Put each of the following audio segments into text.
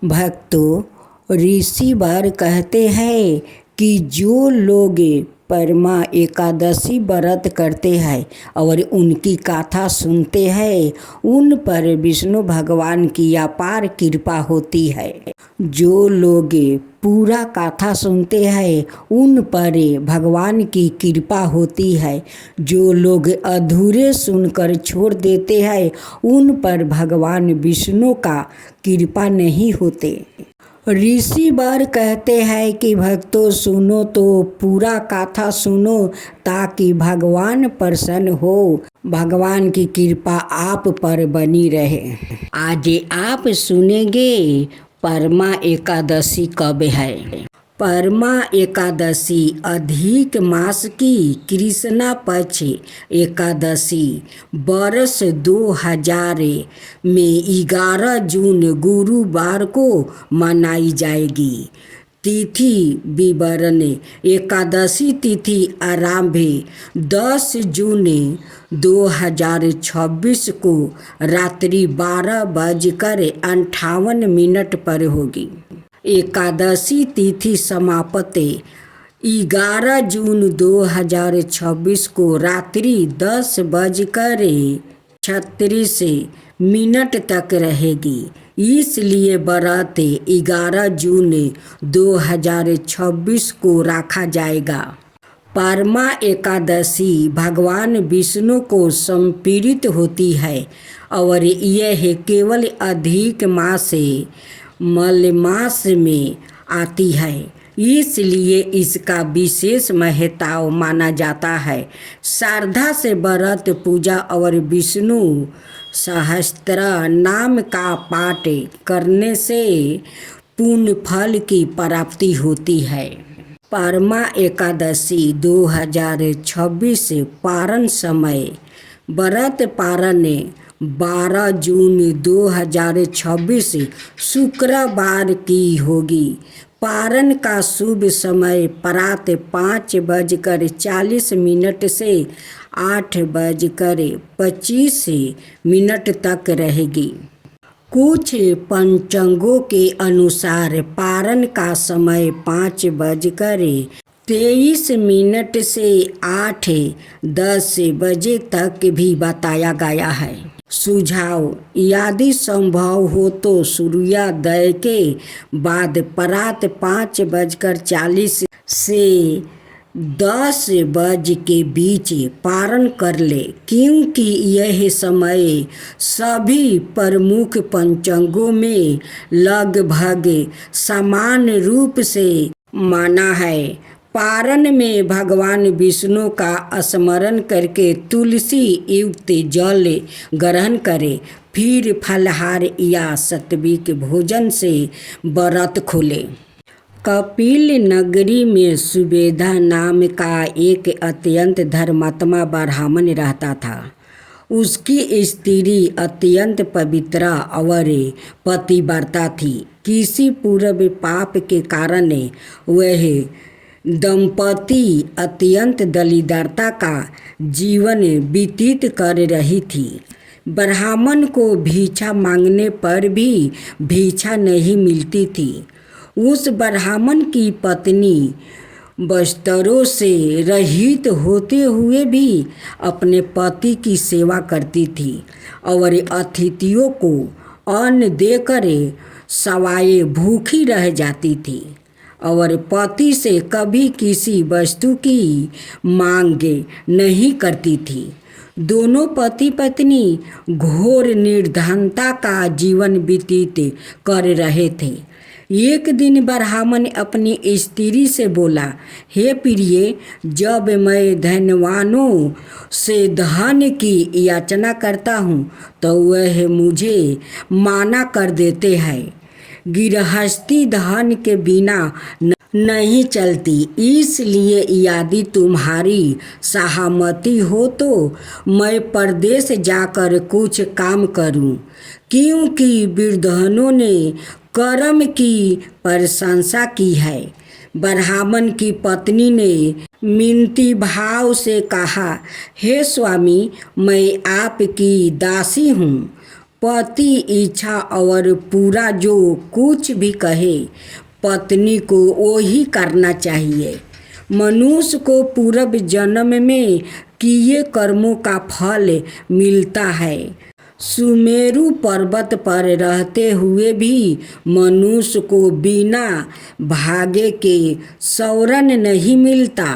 भक्तों, ऋषि वर कहते हैं कि जो लोग परमा एकादशी व्रत करते हैं और उनकी कथा सुनते हैं, उन पर विष्णु भगवान की अपार कृपा होती है। जो लोग पूरा कथा सुनते हैं, उन पर भगवान की कृपा होती है। जो लोग अधूरे सुनकर छोड़ देते हैं, उन पर भगवान विष्णु का कृपा नहीं होते। ऋषि वर कहते हैं कि भक्तों सुनो तो पूरा कथा सुनो, ताकि भगवान प्रसन्न हो, भगवान की कृपा आप पर बनी रहे। आज आप सुनेंगे परमा एकादशी कब है। परमा एकादशी अधिक मास की कृष्णा पक्ष एकादशी वर्ष 2000 में 11 जून गुरुवार को मनाई जाएगी। तिथि विवरण: एकादशी तिथि आरंभ 10 जून 2026 को रात्रि 12:58 पर होगी। एकादशी तिथि समाप्ति 11 जून 2026 को रात्रि 10:36 तक रहेगी। इसलिए व्रत 11 जून 2026 को रखा जाएगा। परमा एकादशी भगवान विष्णु को समर्पित होती है और यह केवल अधिक मास मलमास में आती है, इसलिए इसका विशेष महत्व माना जाता है। श्रद्धा से व्रत पूजा और विष्णु सहस्त्र नाम का पाठ करने से पुण्य फल की प्राप्ति होती है। परमा एकादशी 2026 पारण समय: व्रत पारण 12 जून 2026 शुक्रवार की होगी। पारण का शुभ समय प्रातः 5:40 से 8:25 तक रहेगी। कुछ पंचांगों के अनुसार पारण का समय 5:23 से 8:10 बजे तक भी बताया गया है। सुझाव: यदि संभव हो तो सूर्योदय के बाद प्रातः 5:40 से 10 बजे के बीच पारण कर ले, क्योंकि यह समय सभी प्रमुख पंचांगों में लगभग समान रूप से माना है। पारण में भगवान विष्णु का स्मरण करके तुलसी युक्त जल ग्रहण करें, फिर फलाहार या सात्विक भोजन से व्रत खोलें। कपिल नगरी में सुबेधा नाम का एक अत्यंत धर्मात्मा ब्राह्मण रहता था। उसकी स्त्री अत्यंत पवित्र और पतिव्रता थी। किसी पूर्व पाप के कारण वह दंपति अत्यंत दरिद्रता का जीवन व्यतीत कर रही थी। ब्राह्मण को भिक्षा मांगने पर भी भिक्षा नहीं मिलती थी। उस ब्राह्मण की पत्नी वस्त्रों से रहित होते हुए भी अपने पति की सेवा करती थी और अतिथियों को अन्न देकर सवाए भूखी रह जाती थी और पति से कभी किसी वस्तु की मांग नहीं करती थी। दोनों पति पत्नी घोर निर्धनता का जीवन व्यतीत कर रहे थे। एक दिन ब्राह्मण अपनी स्त्री से बोला, हे प्रिय, जब मैं धनवानों से धन की याचना करता हूँ तो वह मुझे मना कर देते हैं। गृहस्थी धन के बिना नहीं चलती, इसलिए यदि तुम्हारी सहमति हो तो मैं परदेश जाकर कुछ काम करूं, क्योंकि वृद्धों ने कर्म की प्रशंसा की है। ब्राह्मण की पत्नी ने मिनती भाव से कहा, हे स्वामी, मैं आपकी दासी हूँ, पति इच्छा और पूरा जो कुछ भी कहे पत्नी को वो ही करना चाहिए। मनुष्य को पूर्व जन्म में किए कर्मों का फल मिलता है। सुमेरु पर्वत पर रहते हुए भी मनुष्य को बिना भाग्य के स्वर्ण नहीं मिलता।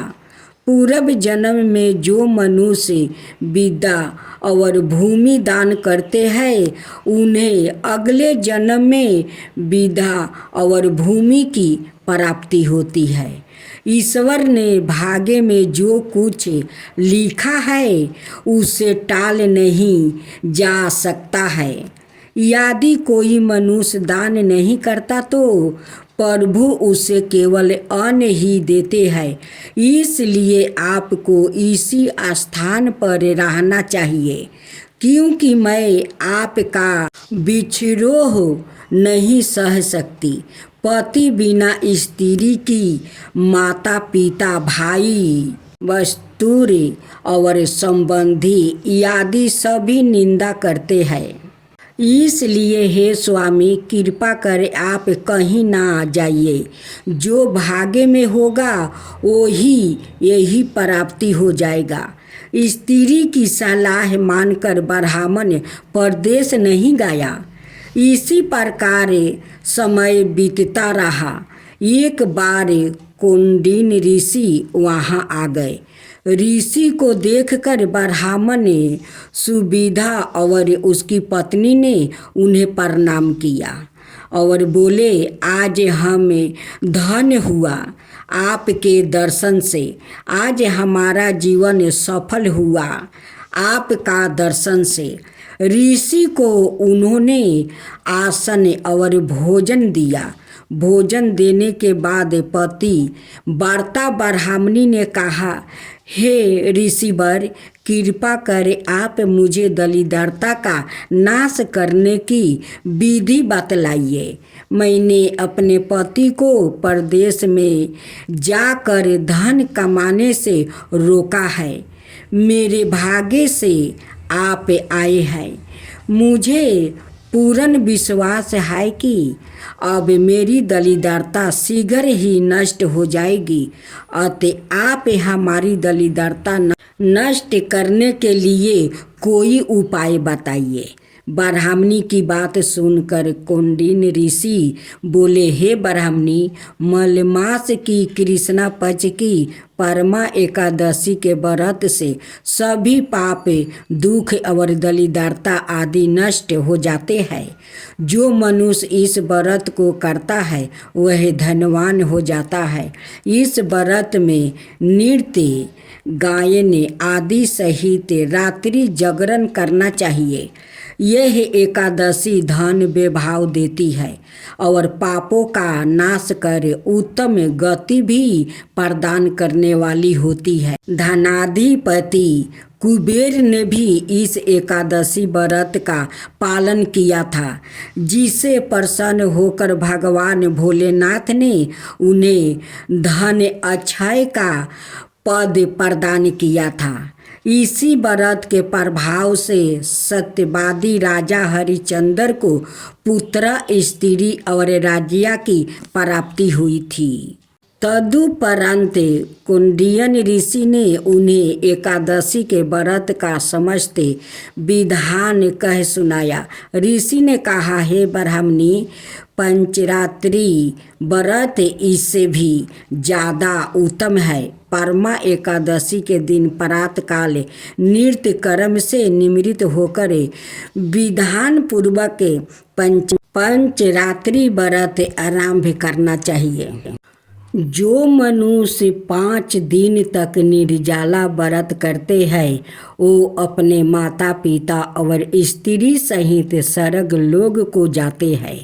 पूर्व जन्म में जो मनुष्य विद्या और भूमि दान करते हैं उन्हें अगले जन्म में विद्या और भूमि की प्राप्ति होती है। ईश्वर ने भाग्य में जो कुछ लिखा है उसे टाल नहीं जा सकता है। यदि कोई मनुष्य दान नहीं करता तो प्रभु उसे केवल अन्न ही देते हैं। इसलिए आपको इसी स्थान पर रहना चाहिए, क्योंकि मैं आपका विद्रोह नहीं सह सकती। पति बिना स्त्री की माता पिता भाई वस्तुर और संबंधी आदि सभी निंदा करते हैं। इसलिए हे स्वामी कृपा कर आप कहीं ना जाइए। जो भाग्य में होगा वो ही यही प्राप्ति हो जाएगा। स्त्री की सलाह मानकर ब्राह्मण परदेश नहीं गया। इसी प्रकार समय बीतता रहा। एक बार कौंडिन्य ऋषि वहाँ आ गए। ऋषि को देखकर ब्राह्मण ने सुविधा और उसकी पत्नी ने उन्हें प्रणाम किया और बोले, आज हमें धन्य हुआ आपके दर्शन से। आज हमारा जीवन सफल हुआ आपका दर्शन से। ऋषि को उन्होंने आसन और भोजन दिया। भोजन देने के बाद पति वार्ता ब्राह्मणी ने कहा, हे ऋषिवर कृपा कर आप मुझे दरिद्रता का नाश करने की विधि बतलाइए। मैंने अपने पति को परदेश में जाकर धन कमाने से रोका है। मेरे भाग्य से आप आए हैं। मुझे पूर्ण विश्वास है कि अब मेरी दरिद्रता शीघ्र ही नष्ट हो जाएगी। अतः आप हमारी दरिद्रता नष्ट करने के लिए कोई उपाय बताइए। ब्राह्मणी की बात सुनकर कौंडिन्य ऋषि बोले, हे ब्राह्मणी, मलमास की कृष्णा पक्ष की परमा एकादशी के व्रत से सभी पाप दुख और दरिद्रता आदि नष्ट हो जाते हैं। जो मनुष्य इस व्रत को करता है वह धनवान हो जाता है। इस व्रत में नृत्य गायन आदि सहित रात्रि जागरण करना चाहिए। यह एकादशी धन वैभव देती है और पापों का नाश कर उत्तम गति भी प्रदान करने वाली होती है। धनाधिपति कुबेर ने भी इस एकादशी व्रत का पालन किया था, जिसे प्रसन्न होकर भगवान भोलेनाथ ने उन्हें धन अक्षय का पद प्रदान किया था। इसी व्रत के प्रभाव से सत्यवादी राजा हरिश्चंद्र को पुत्र स्त्री और राज्य की प्राप्ति हुई थी। तदुपरांत कौंडिन्य ऋषि ने उन्हें एकादशी के व्रत का समस्त विधान कह सुनाया। ऋषि ने कहा, हे ब्राह्मणी, पंचरात्रि व्रत इससे भी ज़्यादा उत्तम है। परमा एकादशी के दिन प्रातःकाल नृत्य कर्म से निवृत्त होकर विधान पूर्वक पंचरात्रि व्रत आरंभ करना चाहिए। जो मनुष्य 5 दिन तक निर्जला व्रत करते हैं वो अपने माता पिता और स्त्री सहित स्वर्ग लोक को जाते हैं।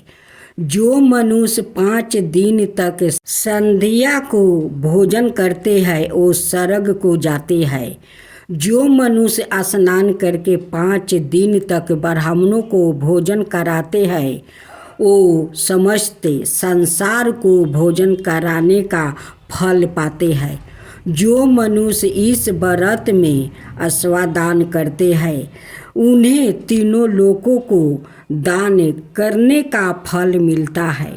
जो मनुष्य 5 दिन तक संध्या को भोजन करते हैं वो स्वर्ग को जाते हैं। जो मनुष्य स्नान करके 5 दिन तक ब्राह्मणों को भोजन कराते हैं वो समस्त संसार को भोजन कराने का फल पाते हैं। जो मनुष्य इस व्रत में अश्वादान करते हैं उन्हें तीनों लोकों को दान करने का फल मिलता है।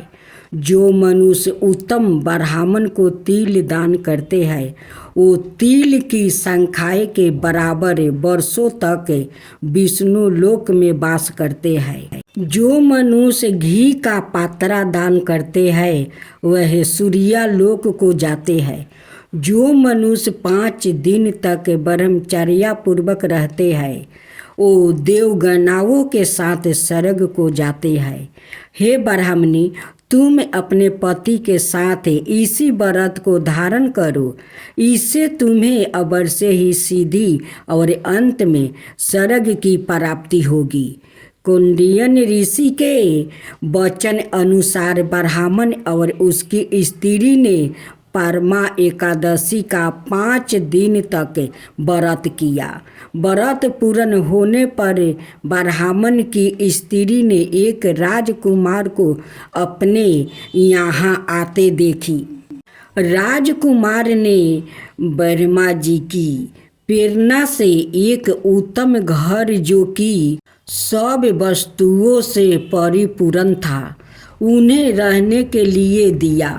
जो मनुष्य उत्तम ब्राह्मण को तिल दान करते हैं वो तिल की संख्या के बराबर वर्षों तक विष्णु लोक में वास करते हैं। जो मनुष्य घी का पात्रा दान करते हैं वह सूर्या लोक को जाते हैं। जो मनुष्य 5 दिन तक ब्रह्मचर्या पूर्वक रहते हैं वो देवगणाओं के साथ स्वर्ग को जाते हैं। हे ब्राह्मणी, तुम अपने पति के साथ इसी व्रत को धारण करो, इससे तुम्हें अवश्य ही सिद्धि और अंत में स्वर्ग की प्राप्ति होगी। कौंडिन्य ऋषि के वचन अनुसार ब्राह्मण और उसकी स्त्री ने परमा एकादशी का 5 दिन तक व्रत किया। व्रत पूर्ण होने पर ब्राह्मण की स्त्री ने एक राजकुमार को अपने यहाँ आते देखी। राजकुमार ने ब्रह्मा जी की प्रेरणा से एक उत्तम घर जो कि सब वस्तुओं से परिपूर्ण था उन्हें रहने के लिए दिया।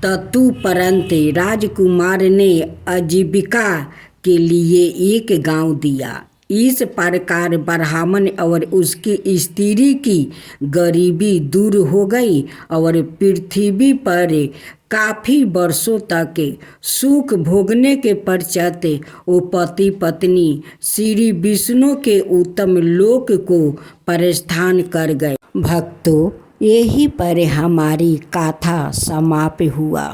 तदुपरांत राजकुमार ने आजीविका के लिए एक गांव दिया। इस प्रकार ब्राह्मण और उसकी स्त्री की गरीबी दूर हो गई और पृथ्वी पर काफ़ी वर्षों तक सुख भोगने के पश्चात वो पति पत्नी श्री विष्णु के उत्तम लोक को प्रस्थान कर गए। भक्तों, यही पर हमारी कथा समाप्त हुआ।